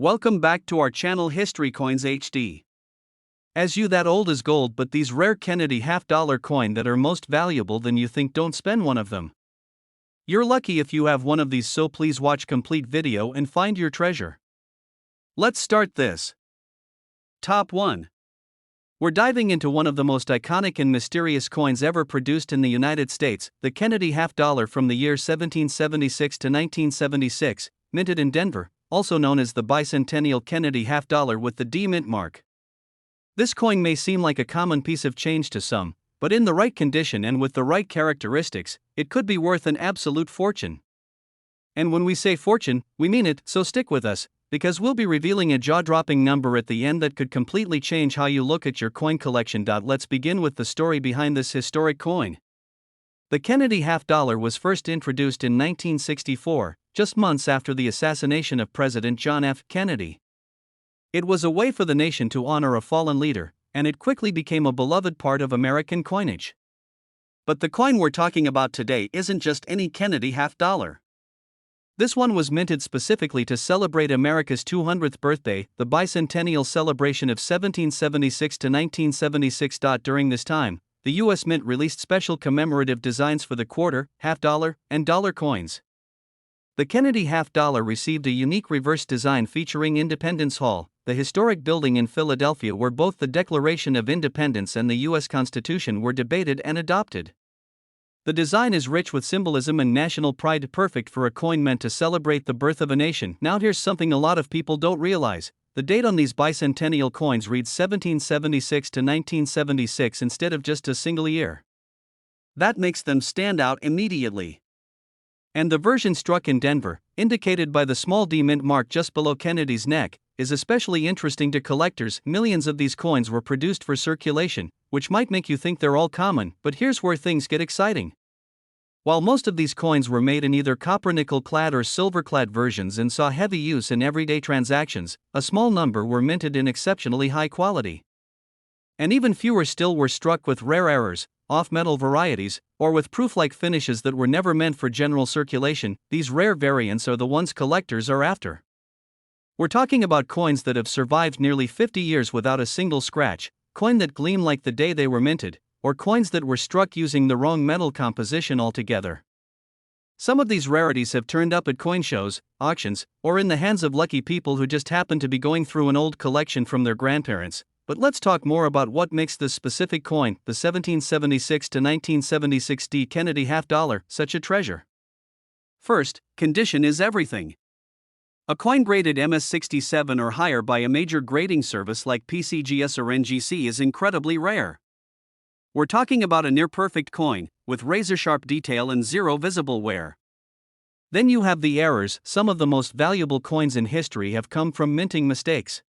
Welcome back to our channel History Coins HD. As you that old as gold, but these rare Kennedy half-dollar coin that are most valuable than you think, don't spend one of them. You're lucky if you have one of these, so please watch complete video and find your treasure. Let's start this. Top 1. We're diving into one of the most iconic and mysterious coins ever produced in the United States, the Kennedy half-dollar from the year 1776 to 1976, minted in Denver, also known as the bicentennial Kennedy half-dollar with the D mint mark. This coin may seem like a common piece of change to some, but in the right condition and with the right characteristics, it could be worth an absolute fortune. And when we say fortune, we mean it, so stick with us, because we'll be revealing a jaw-dropping number at the end that could completely change how you look at your coin collection. Let's begin with the story behind this historic coin. The Kennedy half-dollar was first introduced in 1964, just months after the assassination of President John F. Kennedy. It was a way for the nation to honor a fallen leader, and it quickly became a beloved part of American coinage. But the coin we're talking about today isn't just any Kennedy half-dollar. This one was minted specifically to celebrate America's 200th birthday, the bicentennial celebration of 1776 to 1976. During this time, the U.S. Mint released special commemorative designs for the quarter, half-dollar, and dollar coins. The Kennedy half-dollar received a unique reverse design featuring Independence Hall, the historic building in Philadelphia where both the Declaration of Independence and the U.S. Constitution were debated and adopted. The design is rich with symbolism and national pride, perfect for a coin meant to celebrate the birth of a nation. Now here's something a lot of people don't realize. The date on these bicentennial coins reads 1776 to 1976 instead of just a single year. That makes them stand out immediately. And the version struck in Denver, indicated by the small D mint mark just below Kennedy's neck, is especially interesting to collectors. Millions of these coins were produced for circulation, which might make you think they're all common, but here's where things get exciting. While most of these coins were made in either copper nickel-clad or silver-clad versions and saw heavy use in everyday transactions, a small number were minted in exceptionally high quality. And even fewer still were struck with rare errors, off-metal varieties, or with proof-like finishes that were never meant for general circulation. These rare variants are the ones collectors are after. We're talking about coins that have survived nearly 50 years without a single scratch, coins that gleam like the day they were minted, or coins that were struck using the wrong metal composition altogether. Some of these rarities have turned up at coin shows, auctions, or in the hands of lucky people who just happen to be going through an old collection from their grandparents. But let's talk more about what makes this specific coin, the 1776 to 1976 D Kennedy half-dollar, such a treasure. First, condition is everything. A coin graded MS67 or higher by a major grading service like PCGS or NGC is incredibly rare. We're talking about a near-perfect coin, with razor-sharp detail and zero visible wear. Then you have the errors. Some of the most valuable coins in history have come from minting mistakes.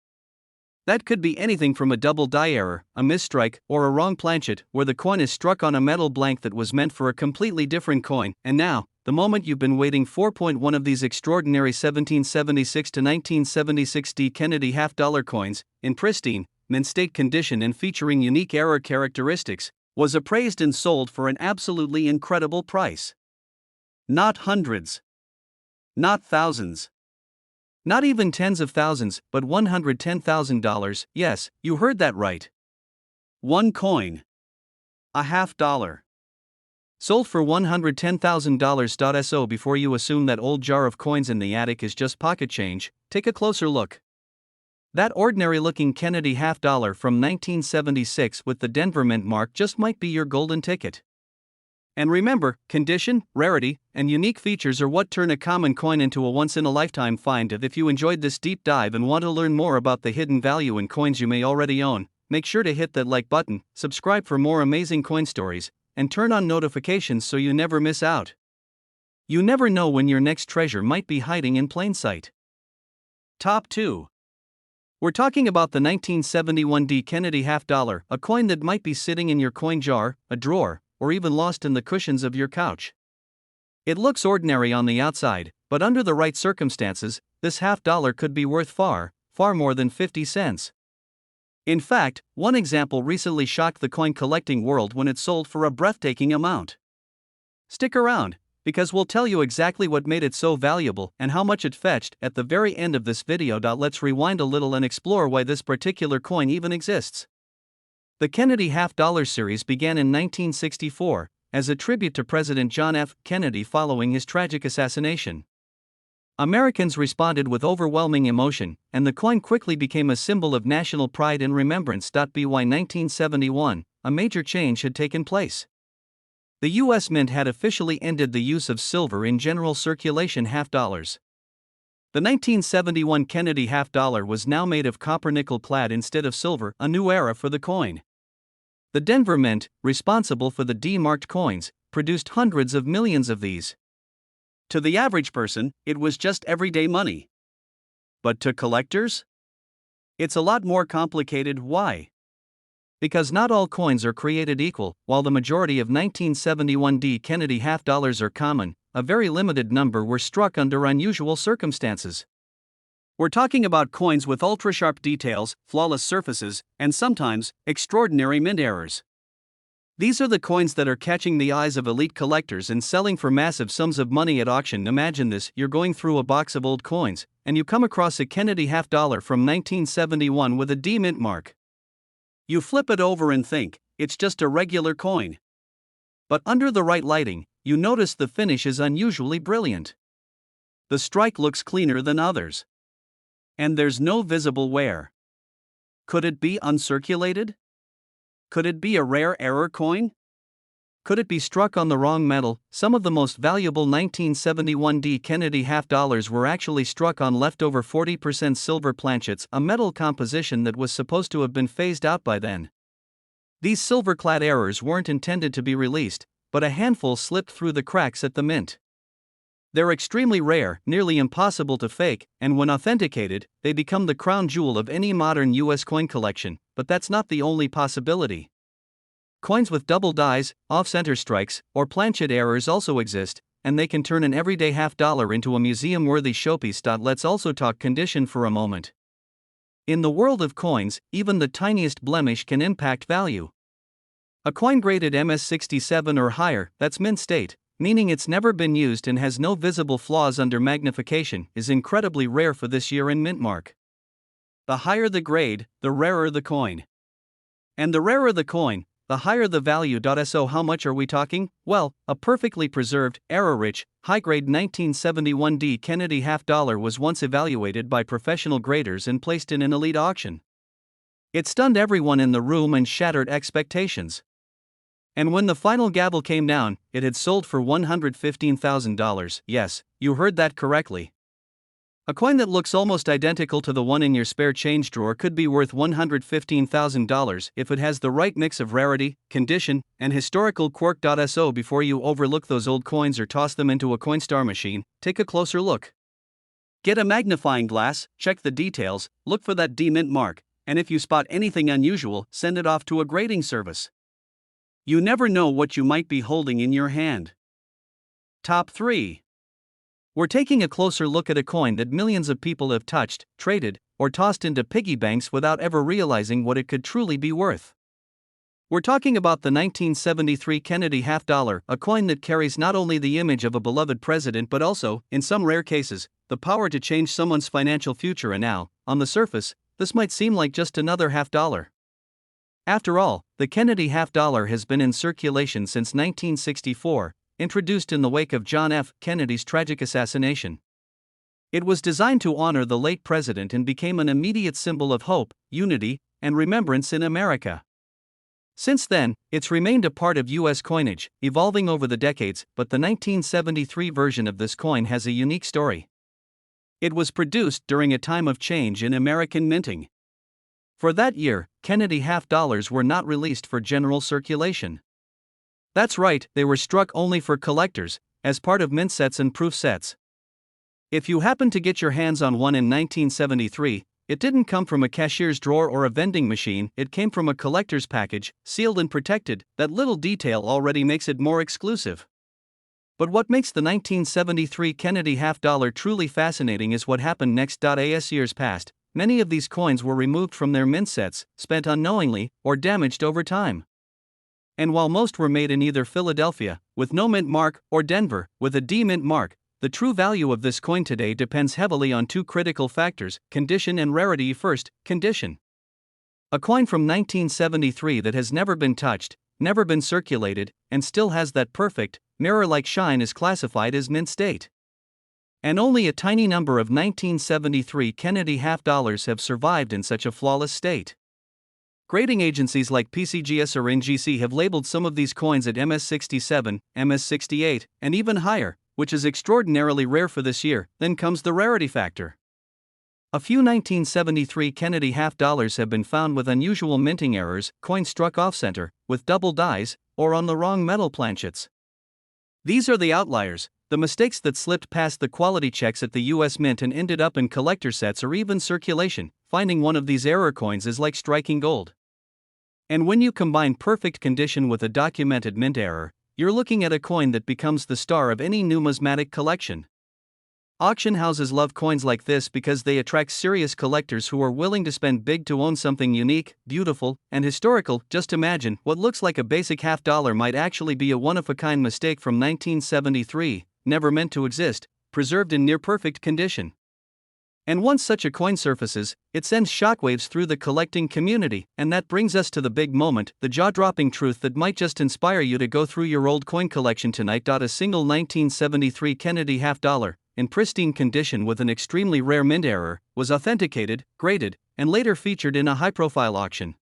That could be anything from a double die error, a misstrike, or a wrong planchet, where the coin is struck on a metal blank that was meant for a completely different coin. And now, the moment you've been waiting for. One of these extraordinary 1776 to 1976 D Kennedy half-dollar coins, in pristine, mint state condition and featuring unique error characteristics, was appraised and sold for an absolutely incredible price. Not hundreds. Not thousands. Not even tens of thousands, but $110,000, yes, you heard that right. One coin. A half-dollar. Sold for $110,000. So before you assume that old jar of coins in the attic is just pocket change, take a closer look. That ordinary-looking Kennedy half-dollar from 1976 with the Denver mint mark just might be your golden ticket. And remember, condition, rarity, and unique features are what turn a common coin into a once-in-a-lifetime find. If you enjoyed this deep dive and want to learn more about the hidden value in coins you may already own, make sure to hit that like button, subscribe for more amazing coin stories, and turn on notifications so you never miss out. You never know when your next treasure might be hiding in plain sight. Top 2. We're talking about the 1971 D Kennedy half-dollar, a coin that might be sitting in your coin jar, a drawer, or even lost in the cushions of your couch. It looks ordinary on the outside, but under the right circumstances, this half-dollar could be worth far, far more than 50 cents. In fact, one example recently shocked the coin collecting world when it sold for a breathtaking amount. Stick around, Because we'll tell you exactly what made it so valuable and how much it fetched at the very end of this video. Let's rewind a little and explore why this particular coin even exists. The Kennedy half-dollar series began in 1964 as a tribute to President John F. Kennedy following his tragic assassination. Americans responded with overwhelming emotion, and the coin quickly became a symbol of national pride and remembrance. By 1971, a major change had taken place. The U.S. Mint had officially ended the use of silver in general circulation half-dollars. The 1971 Kennedy half-dollar was now made of copper-nickel clad instead of silver, a new era for the coin. The Denver Mint, responsible for the D-marked coins, produced hundreds of millions of these. To the average person, it was just everyday money. But to collectors? It's a lot more complicated. Why? Because not all coins are created equal. While the majority of 1971 D Kennedy half-dollars are common, a very limited number were struck under unusual circumstances. We're talking about coins with ultra-sharp details, flawless surfaces, and sometimes, extraordinary mint errors. These are the coins that are catching the eyes of elite collectors and selling for massive sums of money at auction. Imagine this: you're going through a box of old coins, and you come across a Kennedy half-dollar from 1971 with a D mint mark. You flip it over and think, it's just a regular coin. But under the right lighting, you notice the finish is unusually brilliant. The strike looks cleaner than others. And there's no visible wear. Could it be uncirculated? Could it be a rare error coin? Could it be struck on the wrong metal? Some of the most valuable 1971 D Kennedy half-dollars were actually struck on leftover 40% silver planchets, a metal composition that was supposed to have been phased out by then. These silver-clad errors weren't intended to be released, but a handful slipped through the cracks at the mint. They're extremely rare, nearly impossible to fake, and when authenticated, they become the crown jewel of any modern U.S. coin collection. But that's not the only possibility. Coins with double dies, off-center strikes, or planchet errors also exist, and they can turn an everyday half-dollar into a museum-worthy showpiece. Let's also talk condition for a moment. In the world of coins, even the tiniest blemish can impact value. A coin graded MS67 or higher, that's mint state, meaning it's never been used and has no visible flaws under magnification, is incredibly rare for this year-end mint mark. The higher the grade, the rarer the coin. And the rarer the coin, the higher the value. So how much are we talking? Well, a perfectly preserved, error-rich, high-grade 1971 D Kennedy half-dollar was once evaluated by professional graders and placed in an elite auction. It stunned everyone in the room and shattered expectations. And when the final gavel came down, it had sold for $115,000. Yes, you heard that correctly. A coin that looks almost identical to the one in your spare change drawer could be worth $115,000 if it has the right mix of rarity, condition, and historical quirk. So before you overlook those old coins or toss them into a Coinstar machine, take a closer look. Get a magnifying glass, check the details, look for that D mint mark, and if you spot anything unusual, send it off to a grading service. You never know what you might be holding in your hand. Top 3. We're taking a closer look at a coin that millions of people have touched, traded, or tossed into piggy banks without ever realizing what it could truly be worth. We're talking about the 1973 Kennedy half-dollar, a coin that carries not only the image of a beloved president but also, in some rare cases, the power to change someone's financial future. And now, on the surface, this might seem like just another half-dollar. After all, the Kennedy half-dollar has been in circulation since 1964, introduced in the wake of John F. Kennedy's tragic assassination. It was designed to honor the late president and became an immediate symbol of hope, unity, and remembrance in America. Since then, it's remained a part of U.S. coinage, evolving over the decades, but the 1973 version of this coin has a unique story. It was produced during a time of change in American minting. For that year, Kennedy half-dollars were not released for general circulation. That's right, they were struck only for collectors, as part of mint sets and proof sets. If you happened to get your hands on one in 1973, it didn't come from a cashier's drawer or a vending machine, it came from a collector's package, sealed and protected. That little detail already makes it more exclusive. But what makes the 1973 Kennedy half-dollar truly fascinating is what happened next. As years passed, many of these coins were removed from their mint sets, spent unknowingly, or damaged over time. And while most were made in either Philadelphia, with no mint mark, or Denver, with a D mint mark, the true value of this coin today depends heavily on two critical factors: condition and rarity. First, condition. A coin from 1973 that has never been touched, never been circulated, and still has that perfect, mirror-like shine is classified as mint state. And only a tiny number of 1973 Kennedy half dollars have survived in such a flawless state. Grading agencies like PCGS or NGC have labeled some of these coins at MS67, MS68, and even higher, which is extraordinarily rare for this year. Then comes the rarity factor. A few 1973 Kennedy half dollars have been found with unusual minting errors, coins struck off-center, with double dies, or on the wrong metal planchets. These are the outliers, the mistakes that slipped past the quality checks at the US Mint and ended up in collector sets or even circulation. Finding one of these error coins is like striking gold. And when you combine perfect condition with a documented mint error, you're looking at a coin that becomes the star of any numismatic collection. Auction houses love coins like this because they attract serious collectors who are willing to spend big to own something unique, beautiful, and historical. Just imagine, what looks like a basic half dollar might actually be a one-of-a-kind mistake from 1973, never meant to exist, preserved in near-perfect condition. And once such a coin surfaces, it sends shockwaves through the collecting community, and that brings us to the big moment, the jaw-dropping truth that might just inspire you to go through your old coin collection tonight. A single 1973 Kennedy half dollar, in pristine condition with an extremely rare mint error, was authenticated, graded, and later featured in a high-profile auction.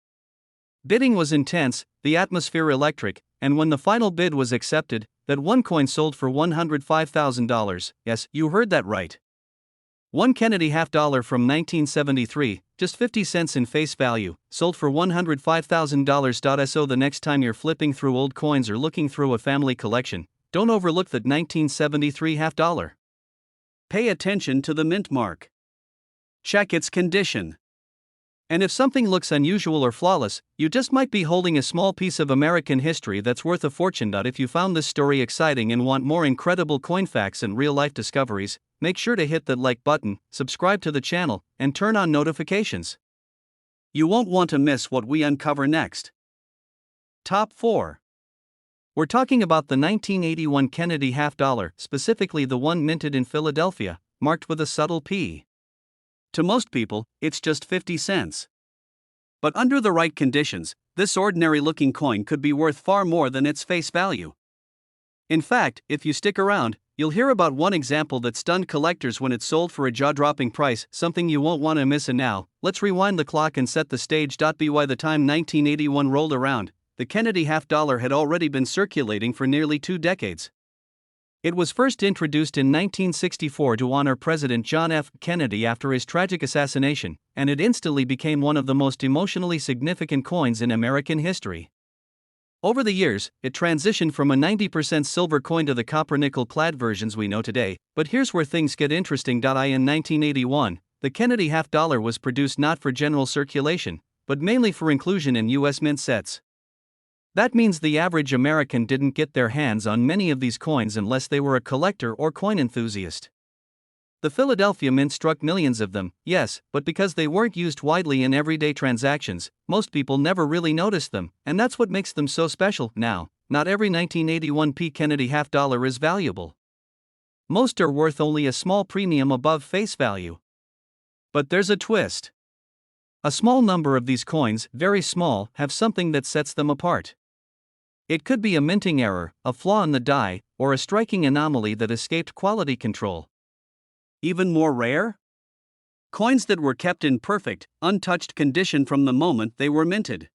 Bidding was intense, the atmosphere electric, and when the final bid was accepted, that one coin sold for $105,000. Yes, you heard that right. One Kennedy half dollar from 1973, just 50 cents in face value, sold for $105,000. So the next time you're flipping through old coins or looking through a family collection, don't overlook that 1973 half dollar. Pay attention to the mint mark. Check its condition. And if something looks unusual or flawless, you just might be holding a small piece of American history that's worth a fortune. If you found this story exciting and want more incredible coin facts and real-life discoveries, make sure to hit that like button, subscribe to the channel, and turn on notifications. You won't want to miss what we uncover next. Top 4. We're talking about the 1981 Kennedy half dollar, specifically the one minted in Philadelphia, marked with a subtle P. To most people, it's just 50 cents. But under the right conditions, this ordinary-looking coin could be worth far more than its face value. In fact, if you stick around, you'll hear about one example that stunned collectors when it sold for a jaw-dropping price, something you won't want to miss. And now, let's rewind the clock and set the stage. By the time 1981 rolled around, the Kennedy half dollar had already been circulating for nearly 2 decades. It was first introduced in 1964 to honor President John F. Kennedy after his tragic assassination, and it instantly became one of the most emotionally significant coins in American history. Over the years, it transitioned from a 90% silver coin to the copper-nickel clad versions we know today, but here's where things get interesting. In 1981, the Kennedy half dollar was produced not for general circulation, but mainly for inclusion in U.S. mint sets. That means the average American didn't get their hands on many of these coins unless they were a collector or coin enthusiast. The Philadelphia Mint struck millions of them, yes, but because they weren't used widely in everyday transactions, most people never really noticed them, and that's what makes them so special. Now, not every 1981 P Kennedy half dollar is valuable. Most are worth only a small premium above face value. But there's a twist. A small number of these coins, very small, have something that sets them apart. It could be a minting error, a flaw in the die, or a striking anomaly that escaped quality control. Even more rare? Coins that were kept in perfect, untouched condition from the moment they were minted.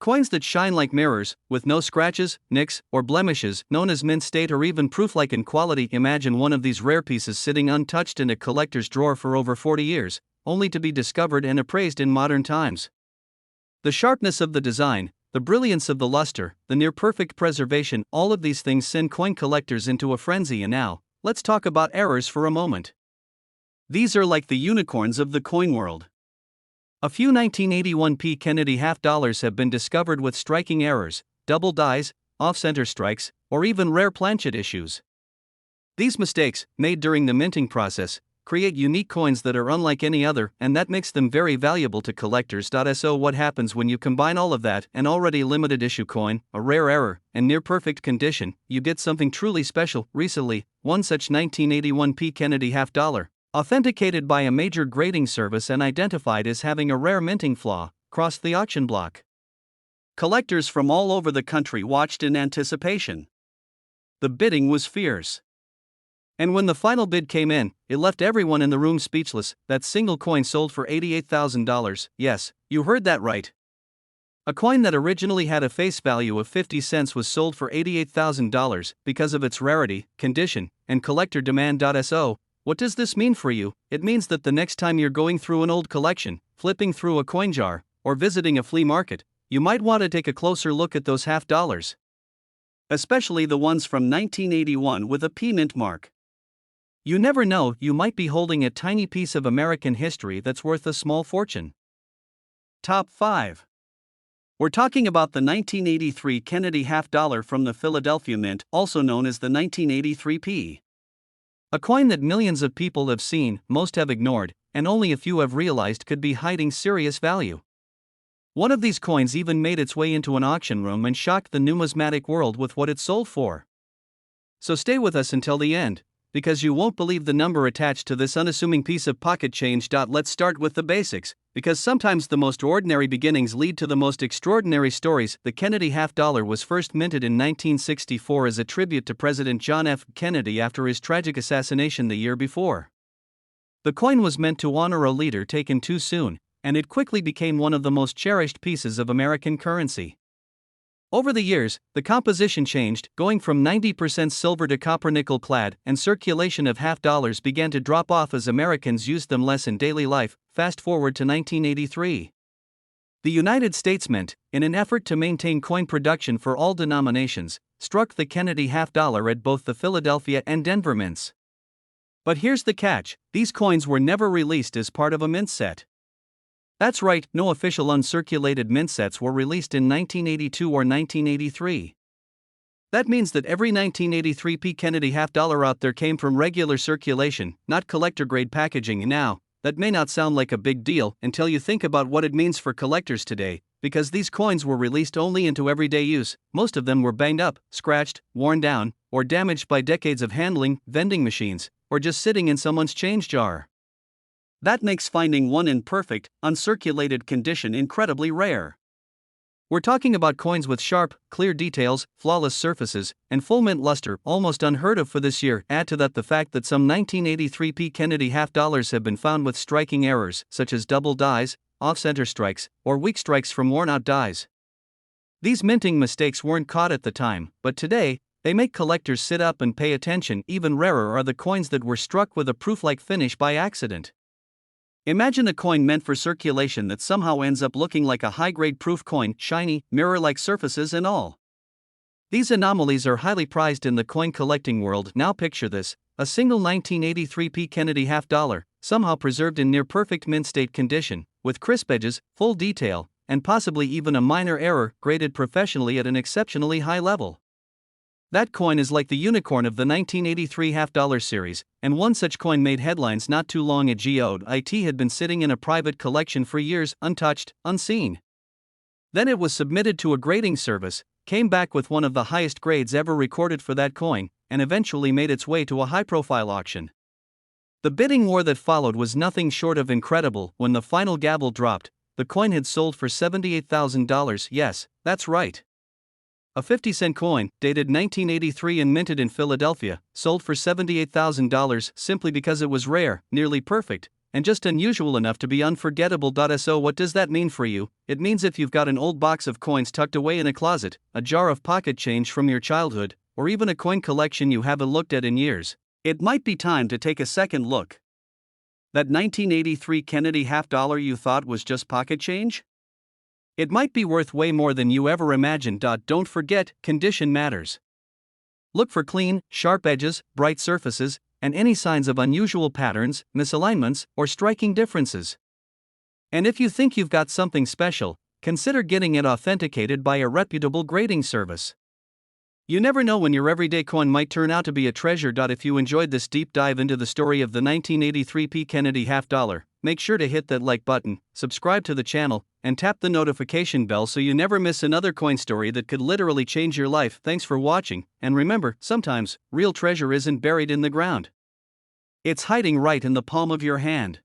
Coins that shine like mirrors, with no scratches, nicks, or blemishes, known as mint state or even proof-like in quality. Imagine one of these rare pieces sitting untouched in a collector's drawer for over 40 years, only to be discovered and appraised in modern times. The sharpness of the design, the brilliance of the luster, the near-perfect preservation, all of these things send coin collectors into a frenzy. And now, let's talk about errors for a moment. These are like the unicorns of the coin world. A few 1981 P Kennedy half dollars have been discovered with striking errors, double dies, off-center strikes, or even rare planchet issues. These mistakes, made during the minting process, create unique coins that are unlike any other, and that makes them very valuable to collectors. So, what happens when you combine all of that, an already limited issue coin, a rare error, and near perfect condition? You get something truly special. Recently, one such 1981 P. Kennedy half dollar, authenticated by a major grading service and identified as having a rare minting flaw, crossed the auction block. Collectors from all over the country watched in anticipation. The bidding was fierce. And when the final bid came in, it left everyone in the room speechless. That single coin sold for $88,000. Yes, you heard that right. A coin that originally had a face value of 50 cents was sold for $88,000 because of its rarity, condition, and collector demand. So, what does this mean for you? It means that the next time you're going through an old collection, flipping through a coin jar, or visiting a flea market, you might want to take a closer look at those half dollars. Especially the ones from 1981 with a P mint mark. You never know, you might be holding a tiny piece of American history that's worth a small fortune. Top 5. We're talking about the 1983 Kennedy half dollar from the Philadelphia Mint, also known as the 1983 P. A coin that millions of people have seen, most have ignored, and only a few have realized could be hiding serious value. One of these coins even made its way into an auction room and shocked the numismatic world with what it sold for. So stay with us until the end, because you won't believe the number attached to this unassuming piece of pocket change. Let's start with the basics, because sometimes the most ordinary beginnings lead to the most extraordinary stories. The Kennedy half dollar was first minted in 1964 as a tribute to President John F. Kennedy after his tragic assassination the year before. The coin was meant to honor a leader taken too soon, and it quickly became one of the most cherished pieces of American currency. Over the years, the composition changed, going from 90% silver to copper nickel clad, and circulation of half dollars began to drop off as Americans used them less in daily life. Fast forward to 1983. The United States Mint, in an effort to maintain coin production for all denominations, struck the Kennedy half dollar at both the Philadelphia and Denver mints. But here's the catch: these coins were never released as part of a mint set. That's right, no official uncirculated mint sets were released in 1982 or 1983. That means that every 1983 P. Kennedy half dollar out there came from regular circulation, not collector-grade packaging. Now, that may not sound like a big deal until you think about what it means for collectors today, because these coins were released only into everyday use. Most of them were banged up, scratched, worn down, or damaged by decades of handling, vending machines, or just sitting in someone's change jar. That makes finding one in perfect, uncirculated condition incredibly rare. We're talking about coins with sharp, clear details, flawless surfaces, and full mint luster, almost unheard of for this year. Add to that the fact that some 1983 P. Kennedy half dollars have been found with striking errors, such as double dies, off-center strikes, or weak strikes from worn-out dies. These minting mistakes weren't caught at the time, but today, they make collectors sit up and pay attention. Even rarer are the coins that were struck with a proof-like finish by accident. Imagine a coin meant for circulation that somehow ends up looking like a high-grade proof coin, shiny, mirror-like surfaces and all. These anomalies are highly prized in the coin collecting world. Now picture this: a single 1983 P. Kennedy half dollar, somehow preserved in near-perfect mint state condition, with crisp edges, full detail, and possibly even a minor error, graded professionally at an exceptionally high level. That coin is like the unicorn of the 1983 half dollar series, and one such coin made headlines not too long ago. It had been sitting in a private collection for years, untouched, unseen. Then it was submitted to a grading service, came back with one of the highest grades ever recorded for that coin, and eventually made its way to a high-profile auction. The bidding war that followed was nothing short of incredible. When the final gavel dropped, the coin had sold for $78,000. Yes, that's right. A 50-cent coin, dated 1983 and minted in Philadelphia, sold for $78,000 simply because it was rare, nearly perfect, and just unusual enough to be unforgettable. So what does that mean for you? It means if you've got an old box of coins tucked away in a closet, a jar of pocket change from your childhood, or even a coin collection you haven't looked at in years, it might be time to take a second look. That 1983 Kennedy half dollar you thought was just pocket change? It might be worth way more than you ever imagined. Don't forget, condition matters. Look for clean, sharp edges, bright surfaces, and any signs of unusual patterns, misalignments, or striking differences. And if you think you've got something special, consider getting it authenticated by a reputable grading service. You never know when your everyday coin might turn out to be a treasure. If you enjoyed this deep dive into the story of the 1983 P. Kennedy half dollar, make sure to hit that like button, subscribe to the channel, and tap the notification bell so you never miss another coin story that could literally change your life. Thanks for watching, and remember, sometimes, real treasure isn't buried in the ground. It's hiding right in the palm of your hand.